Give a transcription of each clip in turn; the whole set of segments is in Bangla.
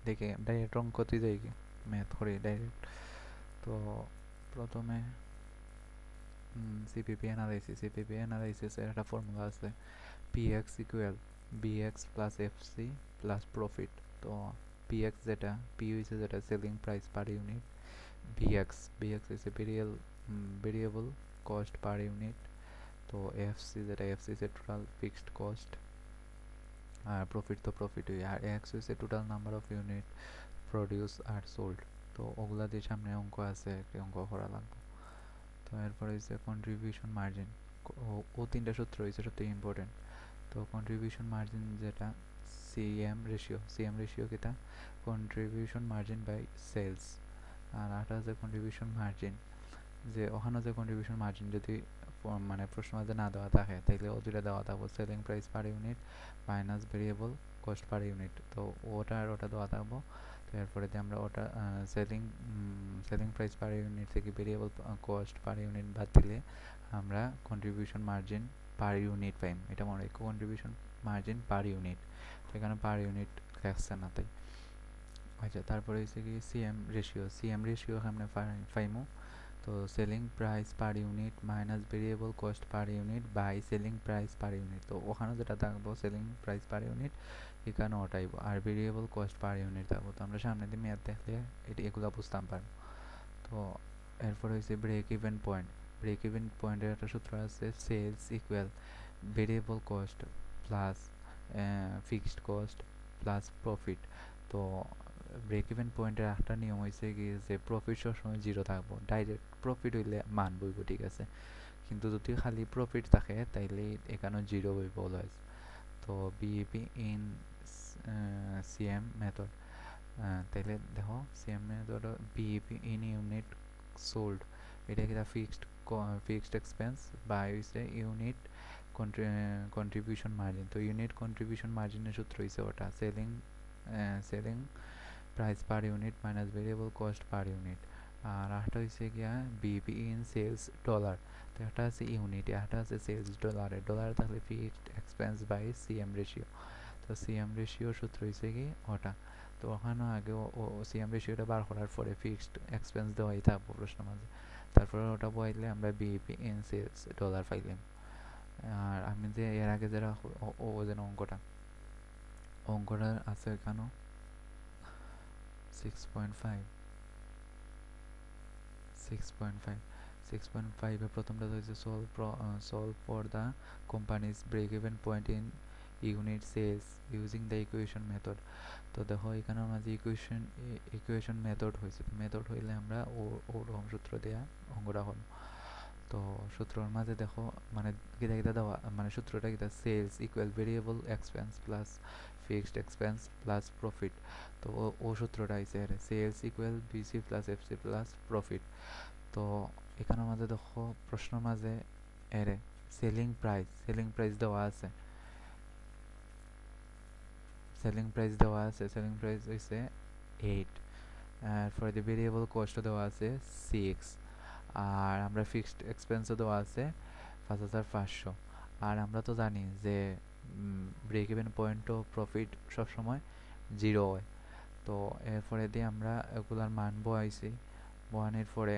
দেখে ডাইরেক্ট অঙ্কতে যাই কি ম্যাথ করি ডাইরেক্ট। তো প্রথমে সিপিপি অ্যানালাইসিসের একটা ফর্মুলা আছে, PX equal bx plus FC plus profit. তো পিএক্স যেটা, পি হয়েছে যেটা selling price per unit, bx হচ্ছে ভেরিয়েবল কস্ট পার ইউনিট, তো এফসি যেটা, এফসি হচ্ছে টোটাল ফিক্সড কস্ট, আর প্রফিট তো প্রফিটই, আর এক্স হচ্ছে total number of unit produce are sold. তো ওগুলা দিয়ে সামনে অঙ্ক আছে, একটা অঙ্ক করা লাগবে। তো এরপরে হচ্ছে কন্ট্রিবিউশন মার্জিন, ও তিনটা সূত্র হয়েছে সবথেকে ইম্পর্টেন্ট। তো কন্ট্রিবিউশন মার্জিন যেটা, সিএম রেশিও কিটা, কন্ট্রিবিউশন মার্জিন বাই সেলস। আর আটা আছে কন্ট্রিবিউশন মার্জিন, যে ওখানে যে কন্ট্রিবিউশন মার্জিন যদি মানে প্রশ্ন মাঝে না দেওয়া থাকে তাইলে ও দুটা দেওয়া থাকবো, selling price per unit minus variable cost per unit. তো ওটা আর ওটা দেওয়া থাকবো। তো এরপরে দিয়ে আমরা ওটা selling selling price per unit থেকে ভেরিয়েবল কস্ট পার ইউনিট বাদ দিলে আমরা কন্ট্রিবিউশন মার্জিন পার ইউনিট পাইম। এটা মনে হয় কন্ট্রিবিউশন মার্জিন পার ইউনিট, সেখানে পার ইউনিট লেখছে না তাই। আচ্ছা, তারপরে হচ্ছে কি সিএম রেশিও আমরা পাইমু। তো selling price per unit minus variable cost per unit by selling price per unit. তো ওখানে যেটা থাকবো সেলিং প্রাইস পার ইউনিট, এখানে ওটাইব, আর ভেরিয়েবল কস্ট পার ইউনিট থাকবো। তো আমরা সামনে দিয়ে মেয়াদ দেখলে এগুলো বুঝতাম পারবো। তো এরপর হচ্ছে ব্রেক ইভেন পয়েন্টের একটা সূত্র আছে, sales equal variable cost plus fixed cost plus profit. তো ব্রেক ইভেন পয়েন্টের একটা নিয়ম হয়েছে কি যে প্রফিট সবসময় জিরো থাকবো, ডাইরেক্ট প্রফিট হইলে মান বইব, ঠিক আছে, কিন্তু যদি খালি প্রফিট থাকে তাইলে এখানে জিরো বইব অলওয়েজ। তো বিইপি ইন সিএম মেথড, তাইলে দেখো CM method BEP in unit sold, এটা কিনা ফিক্সড এক্সপেন্স বাই হইছে ইউনিট কন্ট্রিবিউশন মার্জিন। তো ইউনিট কন্ট্রিবিউশন মার্জিনের সূত্র হইছে ওটা selling price per unit minus variable cost per unit. আর একটা হচ্ছে গিয়া বিপি ইন সেলস ডলার। তো একটা আছে ইউনিট, একটা আছে সেলস ডলারে, ডলারে থাকলে fixed expense by CM ratio. তো সিএম রেশিওর সূত্র হচ্ছে কি ওটা। তো ওখানে আগে ও সিএম রেশিওটা বার করার পরে ফিক্সড এক্সপেন্স দেওয়াই থাকবো প্রশ্ন মাঝে, তারপরে ওটা বসাইলে আমরা বিপি ইন সেলস ডলার পাইলাম। আর আমি যে এর আগে যারা ও যেন অঙ্কটা আছে এখানেও 6.5 6.5 6.5 এ প্রথমটা হচ্ছে solve for the company's break even point in unit sales using the equation method। তো দেখো এখানে আমাদের ইকুয়েশন মেথড হয়েছে, মেথড হইলে আমরা ওরকম সূত্র দেয়া অঙ্কটা হল। তো সূত্রর মাঝে দেখো মানে কিতা কিতা দেওয়া, মানে সূত্রটা কিতা, sales equal variable expense plus fixed expense plus profit. তো ও সূত্রটা আইছে sales equal VC plus FC plus profit. তো এখানের মাঝে দেখো প্রশ্নের মাঝে এরে সেলিং প্রাইস দেওয়া আছে, সেলিং প্রাইস হইছে 8, আর ফর দ্য ভেরিয়েবল কস্ট দেওয়া আছে 6, আর আমরা ফিক্সড এক্সপেন্সও দেওয়া আছে 5500। আর আমরা তো জানি যে ব্রেক ইভেন পয়েন্ট ও প্রফিট সবসময় জিরো হয়। তো এরপরে দিয়ে আমরা এগুলার মান বহাইছি, বহানোর পরে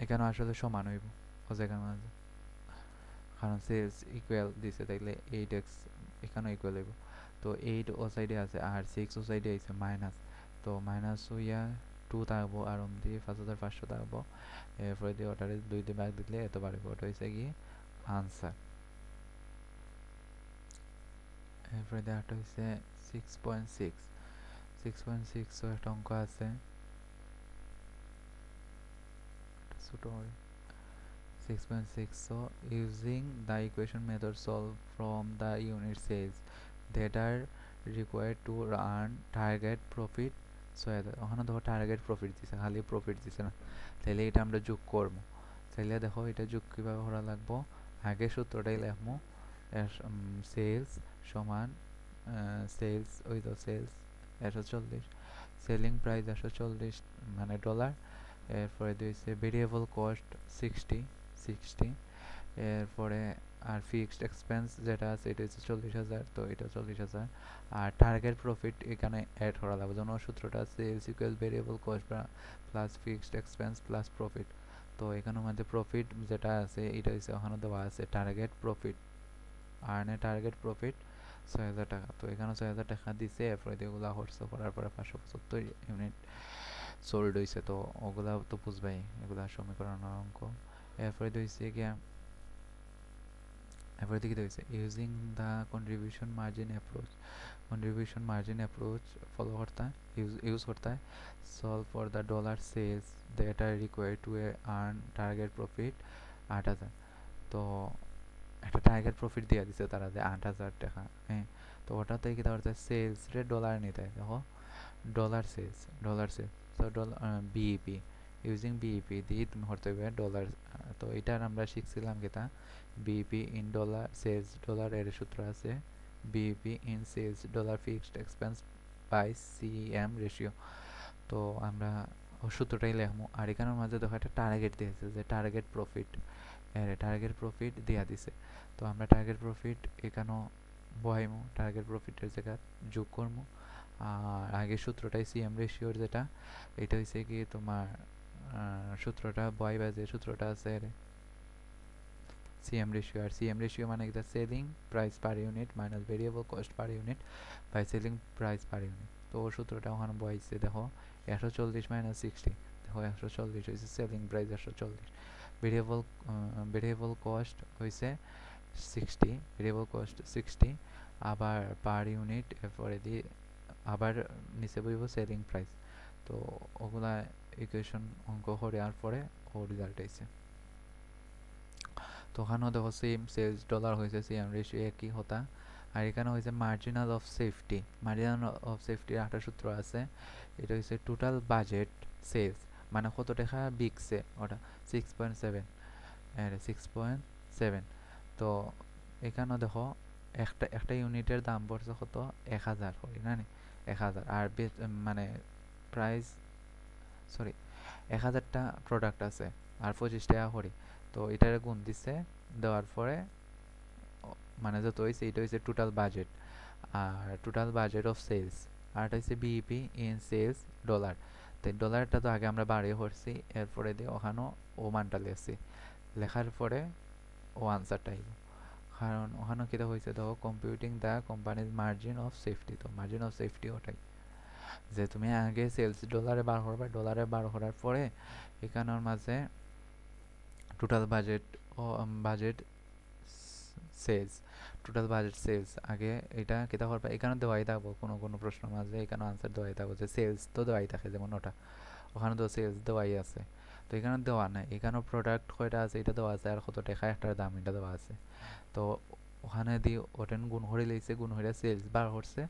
এখানে আসলে সমান হইব ও জায়গার মাঝে, কারণ সেলস ইকুয়াল দিছে তাইলে 8x এখানেও ইকুয়াল হইব। তো 8 ও সাইডে আছে আর 6 ও সাইডে আছে মাইনাস, তো মাইনাস হইয়া 2 থাকবো আর দিয়ে 5500 থাকবো। এরপরে দিয়ে ওটারে 2 দিয়ে ভাগ দিলে এত বাড়বে, ওটা হয়েছে কি আনসার। এরপরে দিয়ে একটা হয়েছে 6.6 ও একটা অঙ্ক আছে ছোট 6.6, so using the equation method solve from the unit cells that are required to earn target profit। So ওখানে দেখো টার্গেট প্রফিট দিছে, খালি প্রফিট দিছে না, তাহলে এটা আমরা যোগ করবো। তাহলে দেখো এটা যোগ কীভাবে করা লাগবো, আগে সূত্রটাই লিখবো, সেলস সমান সেলস ওই তো সেলস 140, সেলিং প্রাইস 140 মানে ডলার, এরপরে দিয়েছে ভেরিয়েবল কস্ট 60, এরপরে আর ফিক্সড এক্সপেন্স যেটা আছে এটা হচ্ছে 40,000, তো এটা 40,000। আর টার্গেট প্রফিট এখানে অ্যাড করা লাগবে, যেমন সূত্রটা sales equal variable cost plus fixed expense plus profit. তো এখানের মধ্যে প্রফিট যেটা আছে এটা হচ্ছে ওখানে দেওয়া আছে টার্গেট প্রফিট, আর্নে টার্গেট প্রফিট 6,000 টাকা। তো এখানে 6,000 টাকা দিছে, এরপরে এগুলো খরচ করার পরে 575 ইউনিট সোল্ড হয়েছে। তো ওগুলা তো বুঝবাই, এগুলা সমীকরণের অঙ্ক। এরপরে হয়েছে গিয়া, এরপরে দিকে হয়েছে using the contribution margin approach. Contribution margin approach follow करता है, यूज़ करता है solve for the dollar sales that are required to earn target profit 8,000। তো একটা টার্গেট প্রফিট দিয়ে দিছে তারা যে 8,000 টাকা, হ্যাঁ। তো ওটাতে কি তার সেলস রে ডলার নিতে দেখো, ডলার সেলস তো বিইপি, ইউজিং বিইপি দিয়ে তুমি করতে হবে ডলার। তো এটার আমরা শিখছিলাম কিতা, BEP in dollar sales dollar এর সূত্র আছে BEP in sales dollar fixed expense by CM ratio. তো আমরা সূত্রটাই লিখবো। আর এখানের মাঝে দেখো একটা টার্গেট দিয়েছে যে টার্গেট প্রফিট, টার্গেট প্রফিট দিয়া দিছে। তো আমরা টার্গেট প্রফিট এখানেও বহাইমু, টার্গেট প্রফিটের জায়গা যোগ করবো। আর আগের সূত্রটাই সিএম রেশিওর যেটা, এটা হচ্ছে কি তোমার সূত্রটা বহাইবা, যে সূত্রটা আছে সিএম রেশিও। আর সিএম রেশিও মানে কি, selling price per unit minus variable cost per unit by selling price per unit. তো ওর সূত্রটা ওখানে বহাইছে দেখো 140 মাইনাস 60, দেখো 140 হয়েছে সেলিং প্রাইস 140, ভেরিয়েবল কস্ট হয়েছে 60, ভেরিয়েবল কস্ট 60, আবার পার ইউনিট এরপরে দিয়ে আবার নিচে বইব সেলিং প্রাইস। তো ওগুলা ইকুয়েশন অঙ্ক করে আর পরে ও রেজাল্ট আইছে। তো ওখানেও দেখো সেম সেলস ডলার হয়েছে, সেম রেশিও একই হতা। আর এখানে হয়েছে marginal of safety, marginal of সেফটির একটা সূত্র আছে, এটা হচ্ছে টোটাল বাজেট সেলস, মানে কত টাকা বিকছে ওটা 6.7, 6.7। তো এখানেও দেখো একটা ইউনিটের দাম পড়ছে কত 1,000 করি না, 1,000। আর মানে প্রাইস সরি 1,000টা প্রোডাক্ট আছে আর 25 টাকা করি। তো এটার গুণ দিচ্ছে, দেওয়ার পরে মানে যত হয়েছে এটা হয়েছে টোটাল বাজেট। আর টোটাল বাজেট অফ সেলস, আর এটা হচ্ছে বিইপি ইন সেলস ডলার। তো ডলারটা তো আগে আমরা বাড়িয়ে করছি, এরপরে দিয়ে ওখানেও ও মানটা লিখছি, লেখার পরে ও আনসারটা আইব। কারণ ওখানে কীটা হয়েছে দেখো computing the companies margin of safety. তো মার্জিন অফ সেফটি ওটাই যে তুমি আগে সেলস ডলারে বার করবে, ডলারে বার করার পরে এখানের মাঝে টোটাল বাজেট ও budget sales, total budget sales আগে এটা কেটা করবে, এখানে দেওয়াই থাকবো কোনো কোনো প্রশ্ন মাঝে এখানে আনসার দেওয়াই থাকবো যে সেলস তো দেওয়াই থাকে, যেমন ওটা ওখানে তো সেলস দেওয়াই আছে। তো এখানে দেওয়া নাই, এখানেও প্রোডাক্ট কয়টা আছে এটা দেওয়া আছে, আর কত টাকা একটার দাম এটা দেওয়া আছে। তো ওখানে দিয়ে ওটেন গুণ করে লইছে, গুণ করে সেলস বার করছে,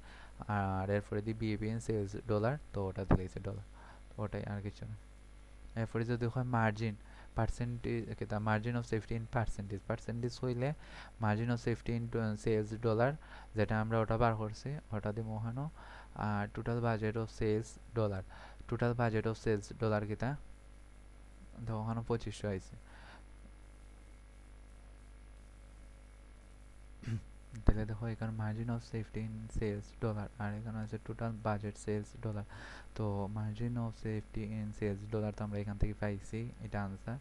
আর এরপরে দিয়ে বিএপিএন সেলস ডলার, তো ওটা দিলেছে ডলার, তো ওটাই আর কিছু না। এরপরে যদি হয় মার্জিন পার্সেন্টেজ, কেটা margin of safety in percentage হইলে margin of safety in sales dollar যেটা আমরা ওটা বার করছি ওটা দিয়ে ওখানেও। আর total budget of sales dollar, total budget of sales dollar কিতা তো ওখানে 2500 আইছে। তাহলে দেখো এখানে margin of safety in sales dollar, আর এখানে আছে টোটাল বাজেট সেলস ডলার। তো margin of safety in sales dollar তো আমরা এখান থেকে পাইছি, এটা আনসার।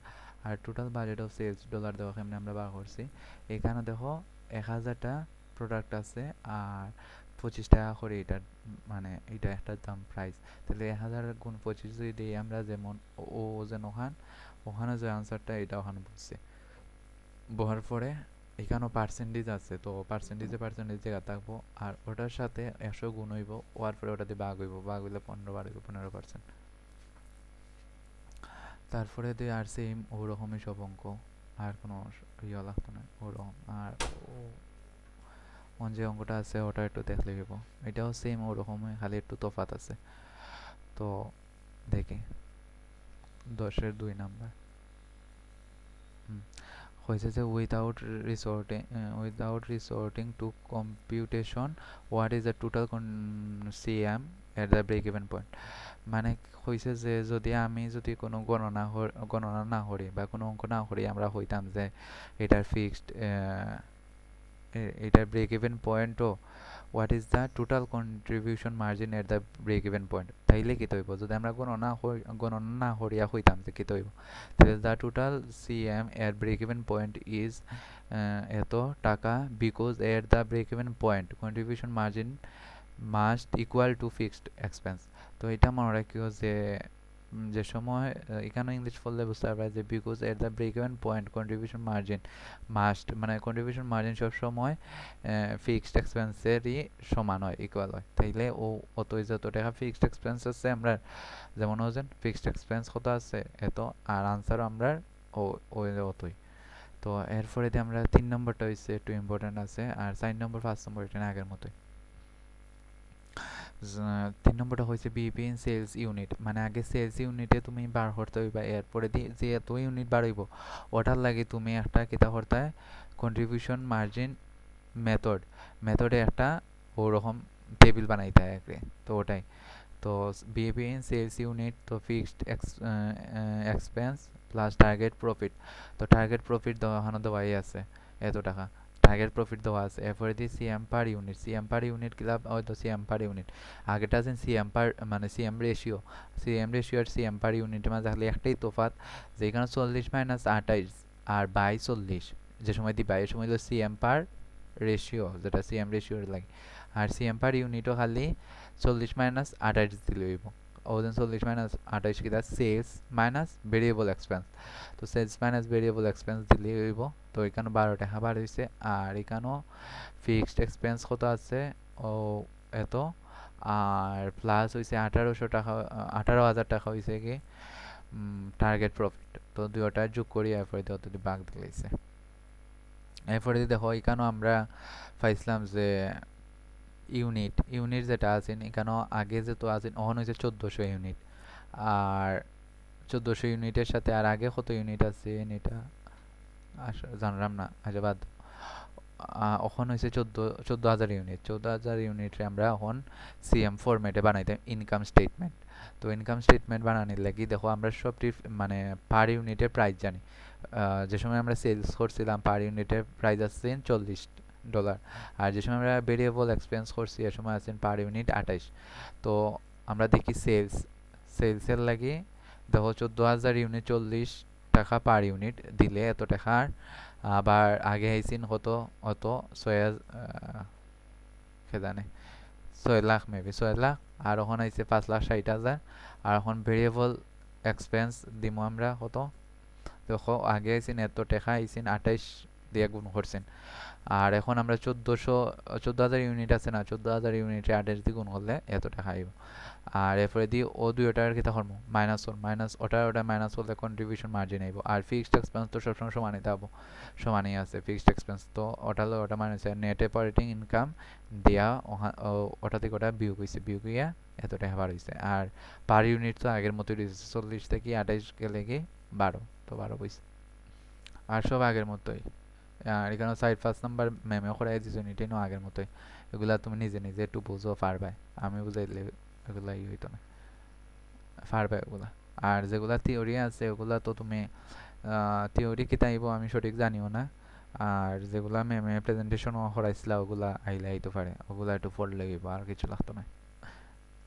আর total budget of sales dollar দেখো এমনি আমরা বার করছি। এখানে দেখো 1,000টা প্রোডাক্ট আছে আর 25 টাকা করে এটার মানে এটা একটা দাম প্রাইস। তাহলে 1,000 গুণ 25 যদি দিই আমরা, যেমন ও যেন ওখানে যে আনসারটা এটা ওখানে বলছে বহার পরে এখানেও পার্সেন্টেজ আছে, তো পার্সেন্টেজ জায়গা থাকবো, আর ওটার সাথে 100 গুণ হইব, ওয়ার পরে ওটাতে ভাগ হইব, ভাগ হইলে 15 বার হইব 15%। তারপরে দিয়ে আর সেম ওরকমই সব অঙ্ক, আর কোনো ইয়ে লাগতো না ওরকম। আর যে অঙ্কটা আছে ওটা একটু দেখলে হইব, এটাও সেম ওরকমই, খালি একটু তফাৎ আছে। তো দেখি 10-এর 2 নাম্বার হয়েছে যে without resorting to computation what is the total CM at the break even point. মানে হয়েছে যে যদি আমি যদি কোনো গণনা না করি বা কোনো অঙ্ক না করি, আমরা হইতাম যে এটার ফিক্সড, এটার ব্রেক ইভেন পয়েন্টও what is the total contribution margin at the break even point, তাইলে কি হইব যদি আমরা গণনা না করিয়া হইতাম যে কি হইব, তাহলে দ্য টোটাল সিএম এর ব্রেক ইভেন পয়েন্ট ইজ এত টাকা, because at the break even point contribution margin must equal to fixed expense. তো এটা মনে রাখিও যে যে সময় এখানে ইংলিশ পড়লে বুঝতে পারবে যে because at the break even point contribution margin must, মানে কন্ট্রিবিউশন মার্জিন সব সময় ফিক্সড এক্সপেন্সেরই সমান হয়, ইকুয়াল হয়। তাইলে ও অতই যত টাকা ফিক্সড এক্সপেন্স আছে আমরা, যেমন হচ্ছেন ফিক্সড এক্সপেন্স কত আছে এত, আর আনসারও আমরা ও ওই অতই। তো এরপরে দিয়ে আমরা 3 নম্বরটা হচ্ছে একটু ইম্পর্টেন্ট আছে, আর 4 নম্বর 5 নম্বর এটা আগের মতোই। 3 নম্বরটা হয়েছে বিপি ইন সেলস ইউনিট, মানে আগে সেলস ইউনিটে তুমি বার করতে হইবা, এরপরে যে এত ইউনিট বাড়াইব ওটার লাগে তুমি একটা কিতা করতে হয়, কন্ট্রিবিউশন মার্জিন মেথডে একটা ওরকম টেবিল বানাইতে হয় আগে। তো ওটাই তো বিএপি ইন সেলস ইউনিট, তো fixed expense plus target profit. তো টার্গেট প্রফিট দেওয়াই আছে এত টাকা, টার্গেট প্রফিট দেওয়া আছে। এরপরে দিয়ে CM per unit, CM per unit কিলা হয়তো সিএম পার ইউনিট, আগেটা আছেন সিএম পার মানে সিএম রেশিও আর সিএম পার ইউনিটের মাঝে খালি একটাই তোফাত, যেখানে 40 মাইনাস 28 আর বাই 40 যে সময় দিবা এই সময় হলো সিএম পার রেশিও, যেটা সিএম রেশিওর লাগে। আর সিএম পার ইউনিটও খালি 40 মাইনাস 28 দিলে হইব। ওজন 40 মাইনাস 28 কিটা সেলস মাইনাস ভেরিয়েবল এক্সপেন্স, তো সেলস মাইনাস ভেরিয়েবল এক্সপেন্স দিলে হইব। তো এখানে 12 টাকা বার হয়েছে, আর এখানেও ফিক্সড এক্সপেন্স কত আছে ও এত, আর প্লাস হয়েছে 1800 টাকা, 18,000 টাকা হয়েছে কি টার্গেট প্রফিট। তো দুইটা যোগ করি এরপরে অত ভাগ দিলেছে। এরপরে দেখো এখানেও আমরা পাইছিলাম যে ইউনিট যেটা আছে এখানেও আগে যেহেতু আছে ওখানে হয়েছে 1400 ইউনিট, আর 1400 ইউনিটের সাথে আর আগে কত ইউনিট আছে এটা জানলাম না, আচ্ছা বাদ। এখন হয়েছে 14,000 ইউনিট, 14,000 ইউনিটে আমরা এখন সিএম ফরম্যাটে বানাইতাম ইনকাম স্টেটমেন্ট। তো ইনকাম স্টেটমেন্ট বানানোর লাগি দেখো আমরা সবটি মানে পার ইউনিটের প্রাইস জানি। যে সময় আমরা সেলস করছিলাম পার ইউনিটের প্রাইস আসছে $40, আর যে সময় আমরা ভেরিয়েবল এক্সপেন্স করছি এ সময় আছেন পার ইউনিট 28। তো আমরা দেখি সেলসের লাগি দেখো 14,000 ইউনিট 40 টাকা পার ইউনিট দিলে এত টাকার, আবার আগে আইসিন কত অত 6 লাখ মেবি 6 লাখ, আর এখন আইছে 5,60,000, আর এখন ভেরিয়েবল এক্সপেন্স দিমু আমরা কত দেখো আগে আইসিন এত টাকা আইসিন 28 দিয়ে গুণ করছেন, আর এখন আমরা 14,000 ইউনিট আছে না, 14,000 ইউনিটে 28 দিয়ে গুণ করলে এত টাকা আইব। আর এরপরে দিয়ে ও দুইটার কি তখন মাইনাস ওটা মাইনাস করলে কন্ট্রিবিউশন মার্জিন আইব। আর ফিক্সড এক্সপেন্স তো সবসময় সমানই থাকবো, সমানই আছে ফিক্সড এক্সপেন্স, তো ওটা মাইনাস নেট অপারেটিং ইনকাম দিয়া ওটা থেকে ওটা বিয়োগ হয়েছে, বিয়োগ হইয়া এত টাকা বার হয়েছে। আর পার ইউনিট তো আগের মতোই রয়েছে 40 থেকে 28 গেলে কি 12, তো 12 হয়েছে। আর সব আগের মতোই, আর এখানে 4-5 নাম্বার ম্যামে করাই দিয়েছে এটাও আগের মতোই। এগুলা তুমি নিজে নিজে একটু বুঝো পারবাই, আমি বুঝাইলে এগুলা হইতো না, পারবে ওগুলা। আর যেগুলা থিওরি আছে ওগুলা তো তুমি থিওরি কি তাইব আমি সঠিক জানিও না, আর যেগুলা ম্যামে প্রেজেন্টেশন করাইছিলা ওগুলা আইলে আইতে পারে, ওগুলা একটু পড়লে আর কিছু লাগতো না।